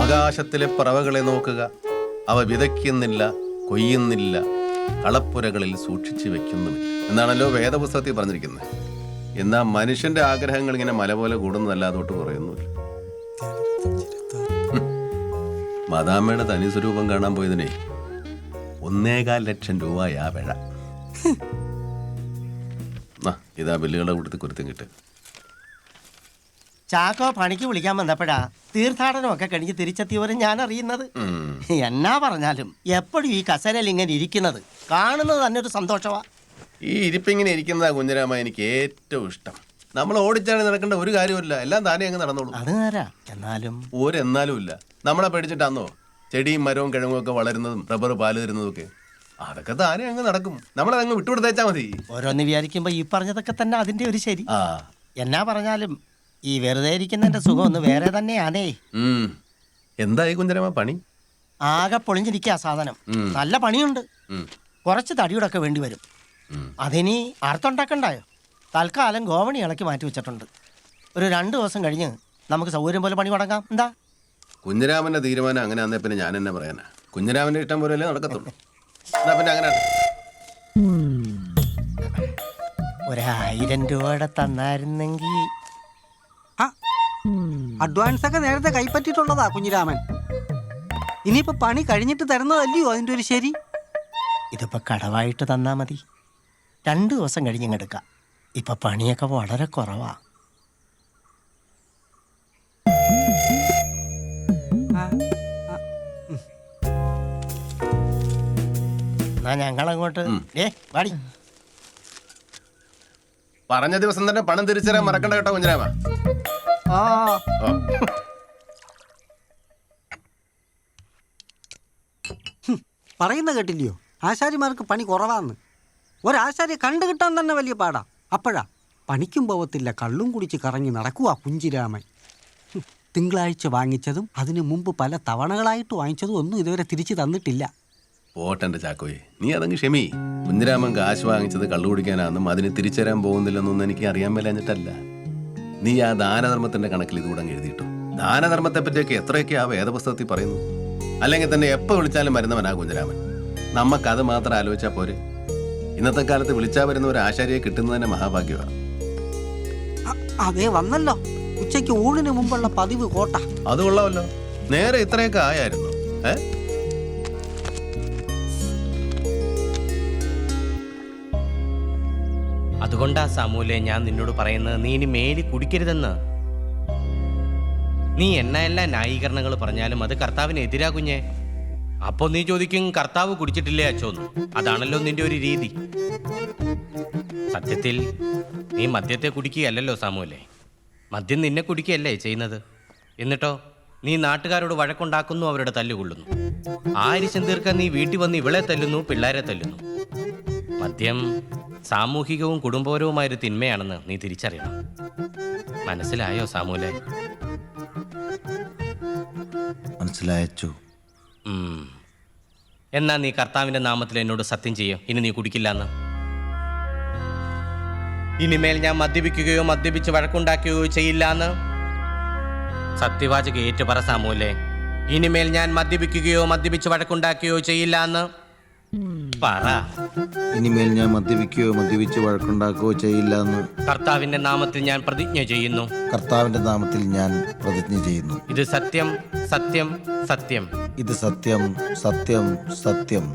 ആകാശത്തിലെ പറവകളെ നോക്കുക. അവ വിതയ്ക്കുന്നില്ല, കൊയ്യുന്നില്ല, കളപ്പുരകളിൽ സൂക്ഷിച്ചു വെക്കുന്നുമില്ല എന്നാണല്ലോ വേദപുസ്തകത്തിൽ പറഞ്ഞിരിക്കുന്നത്. എന്നാൽ മനുഷ്യന്റെ ആഗ്രഹങ്ങൾ ഇങ്ങനെ മല പോലെ കൂടുന്നതല്ലാതോട്ട് കുറയുന്നില്ല. മദാമ്മയുടെ തനി സ്വരൂപം കാണാൻ പോയതിനെ 1.25 ലക്ഷം രൂപയാ പിഴ. ഇതാ ബില്ലുകളുടെ കൂട്ടത്തിൽ കുരുത്തം കിട്ടുക. ചാക്കോ പണിക്ക് വിളിക്കാൻ വന്നപ്പോഴാ തീർത്ഥാടനമൊക്കെ കഴിഞ്ഞ് തിരിച്ചെത്തിയവരും ഞാൻ അറിയുന്നത്. എന്നാ പറഞ്ഞാലും എപ്പോഴും ഈ കസേരയിൽ ഇങ്ങനെ ഇരിക്കുന്നത് കാണുന്നത് തന്നെ ഒരു സന്തോഷമാ. ഈ ഇരിപ്പിങ്ങനെ ഇരിക്കുന്നതാ കുഞ്ഞരാമ എനിക്ക് ഏറ്റവും ഇഷ്ടം. നമ്മൾ ഓടിച്ചാണ് നടക്കേണ്ട ഒരു കാര്യമില്ല, എല്ലാം താനേ അങ്ങ് നടന്നോളൂ. അത് നേരാ. എന്നാലും ഒരെന്നാലും ഇല്ല. നമ്മളെ പേടിച്ചിട്ടാന്നോ ചെടിയും മരവും കിഴങ്ങും ഒക്കെ വളരുന്നതും റബ്ബർ പാല് തരുന്നതും ഒക്കെ? അതൊക്കെ താനേ അങ്ങ് നടക്കും. നമ്മളതങ്ങ് വിട്ടുകൊടുത്തേച്ചാ മതി. ഓരോന്ന് വിചാരിക്കുമ്പോ ഈ പറഞ്ഞതൊക്കെ തന്നെ അതിന്റെ ഒരു ശരി. എന്നാ പറഞ്ഞാലും ഈ വെറുതെ ഇരിക്കുന്നതിന്റെ സുഖം ഒന്ന് വേറെ തന്നെയാണേ. എന്തായി കുഞ്ഞരാമ പണി? ആകെ പൊളിഞ്ഞിരിക്കുക സാധനം. നല്ല പണിയുണ്ട്. കുറച്ച് തടിയോടൊക്കെ വേണ്ടി വരും. അതിനി അർത്ഥമുണ്ടാക്കണ്ടായോ? തൽക്കാലം ഗോവണി ഇളക്കി മാറ്റി വെച്ചിട്ടുണ്ട്. ഒരു 2 ദിവസം കഴിഞ്ഞ് നമുക്ക് സൗകര്യം പോലെ പണി തുടങ്ങാം. എന്താ കുഞ്ഞരാമന്റെ തീരുമാനം അങ്ങനെ ആന്നേ പിന്നെ ഞാൻ എന്നെ പറയാനാ? കുഞ്ഞരാമന്റെ ഇഷ്ടം പോലെയല്ലേ നടക്കത്തുള്ളൂ. എന്നാ പിന്നെ അങ്ങനെ 1000 രൂപയുടെ തന്നായിരുന്നെങ്കിൽ. അഡ്വാൻസ് ഒക്കെ നേരത്തെ കൈപ്പറ്റിയിട്ടുള്ളതാ കുഞ്ഞിരാമൻ. ഇനിയിപ്പോ പണി കഴിഞ്ഞിട്ട് തരുന്നതല്ലയോ അതിന്റെ ഒരു ശരി? ഇതിപ്പോ കടവായിട്ട് തന്നാ മതി. 2 ദിവസം കഴിഞ്ഞെടുക്കാം. ഇപ്പൊ പണിയൊക്കെ വളരെ കുറവാ. എന്നാ ഞങ്ങളങ്ങോട്ട് വാടി. പറഞ്ഞ ദിവസം തന്നെ പണം തിരിച്ചറിയാൻ മറക്കണ്ട കേട്ടോ കുഞ്ഞരാമ. പറയുന്ന കേട്ടില്ലയോ ആശാരിമാർക്ക് പണി കുറവാന്ന്? ഒരാശാരിയെ കണ്ടു കിട്ടാൻ തന്നെ വലിയ പാടാ. അപ്പോഴാ പണിക്കും പോവത്തില്ല, കള്ളും കുടിച്ച് കറങ്ങി നടക്കുക കുഞ്ചിരാമൻ. തിങ്കളാഴ്ച വാങ്ങിച്ചതും അതിനു മുമ്പ് പല തവണകളായിട്ട് വാങ്ങിച്ചതും ഒന്നും ഇതുവരെ തിരിച്ചു തന്നിട്ടില്ല. പോട്ടെന്റെ ചാക്കോയെ, നീ അതങ്ങ് ക്ഷമി. കുഞ്ഞിരാമൻ കാശ് വാങ്ങിച്ചത് കള്ളു കുടിക്കാനാണെന്നും അതിന് തിരിച്ചു തരാൻ പോകുന്നില്ലെന്നൊന്നും എനിക്ക് അറിയാൻ മേലഞ്ഞിട്ടല്ല. നീ ആ ദാനധർമ്മത്തിന്റെ കണക്കിൽ ഇതുകൂടെ എഴുതിയിട്ടു. ദാനധർമ്മത്തെ പറ്റിയൊക്കെ എത്രയൊക്കെ ആ വേദപുസ്തകത്തിൽ പറയുന്നു. അല്ലെങ്കിൽ തന്നെ എപ്പോ വിളിച്ചാലും വരുന്നവനാ കുഞ്ഞിരാമൻ. നമുക്കത് മാത്രം ആലോചിച്ചാൽ പോരെ? ഇന്നത്തെ കാലത്ത് വിളിച്ചാ വരുന്ന ഒരു ആശാരിയെ കിട്ടുന്നത് തന്നെ മഹാഭാഗ്യമാണ്. അതേ വന്നല്ലോ ഉച്ചയ്ക്ക് ഊണിന് മുമ്പുള്ള പതിവ് കോട്ട. അത് കൊള്ളാമല്ലോ. നേരെ ഇത്രയൊക്കെ ആയായിരുന്നു. അതുകൊണ്ടാ സാമൂലെ ഞാൻ നിന്നോട് പറയുന്നത്, നീ ഇനി മേലി കുടിക്കരുതെന്ന്. നീ എന്നെല്ലാം ന്യായീകരണങ്ങൾ പറഞ്ഞാലും അത് കർത്താവിന് എതിരാ കുഞ്ഞെ. അപ്പൊ നീ ചോദിക്കും കർത്താവ് കുടിച്ചിട്ടില്ലേ അച്ചോന്ന്. അതാണല്ലോ നിന്റെ ഒരു രീതി. സത്യത്തിൽ നീ മദ്യത്തെ കുടിക്കുകയല്ലോ സാമൂലെ, മദ്യം നിന്നെ കുടിക്കുകയല്ലേ ചെയ്യുന്നത്. എന്നിട്ടോ നീ നാട്ടുകാരോട് വഴക്കുണ്ടാക്കുന്നു, അവരുടെ തല്ലുകൊള്ളുന്നു. ആരിശം തീർക്കാൻ നീ വീട്ടിൽ വന്ന് ഇവളെ തല്ലുന്നു, പിള്ളേരെ തല്ലുന്നു. മദ്യം സാമൂഹികവും കുടുംബപരവുമായൊരു തിന്മയാണെന്ന് നീ തിരിച്ചറിയണം. മനസ്സിലായോ സാമൂലെ? മനസ്സിലായച്ചു. എന്നാ നീ കർത്താവിന്റെ നാമത്തിൽ എന്നോട് സത്യം ചെയ്യോ, ഇനി നീ കുടിക്കില്ലെന്ന്. ഇനിമേൽ ഞാൻ മദ്യപിക്കുകയോ മദ്യപിച്ച് വഴക്കുണ്ടാക്കുകയോ ചെയ്യില്ലാന്ന് സത്യവാചക ഏറ്റു പറ സാമൂലെ. ഇനിമേൽ ഞാൻ മദ്യപിക്കുകയോ മദ്യപിച്ച് വഴക്കുണ്ടാക്കുകയോ ചെയ്യില്ലാന്ന് പറ. ഇനിമേൽ ഞാൻ മദ്യപിക്കുകയോ മദ്യപിച്ച് വഴക്കുണ്ടാക്കുകയോ ചെയ്യില്ല എന്ന് കർത്താവിന്റെ നാമത്തിൽ ഞാൻ പ്രതിജ്ഞ ചെയ്യുന്നു. കർത്താവിന്റെ നാമത്തിൽ ഞാൻ പ്രതിജ്ഞ ചെയ്യുന്നു. ഇത് സത്യം, സത്യം, സത്യം. ഇത് സത്യം, സത്യം, സത്യം.